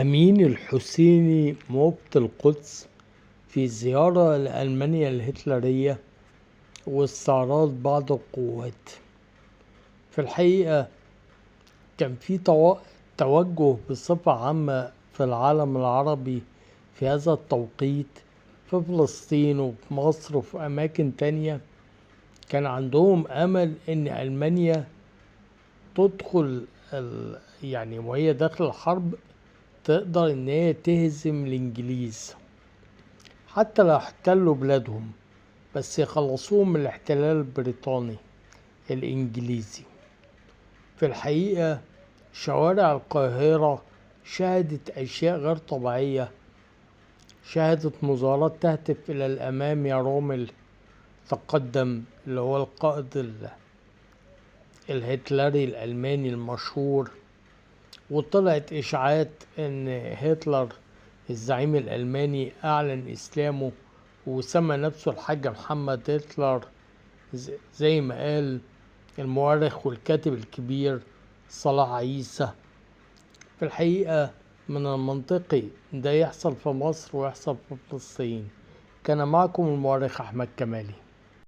أمين الحسيني مفتي القدس في زيارة لألمانيا الهتلرية واستعراض بعض القوات. في الحقيقة كان في توجه بصفة عامة في العالم العربي في هذا التوقيت، في فلسطين وفي مصر وفي أماكن تانية، كان عندهم أمل إن ألمانيا تدخل يعني وهي داخل الحرب تقدر إن هي تهزم الإنجليز حتى لو احتلوا بلادهم، بس يخلصوهم من الاحتلال البريطاني الإنجليزي. في الحقيقة شوارع القاهرة شهدت أشياء غير طبيعية، شهدت مظاهرات تهتف إلى الأمام يا رومل تقدم، اللي هو القائد الهتلري الألماني المشهور. وطلعت إشاعات إن هتلر الزعيم الألماني أعلن إسلامه وسمى نفسه الحاج محمد هتلر، زي ما قال المؤرخ والكاتب الكبير صلاح عيسى. في الحقيقة من المنطقي ده يحصل في مصر ويحصل في فلسطين. كان معكم المؤرخ أحمد كمالي.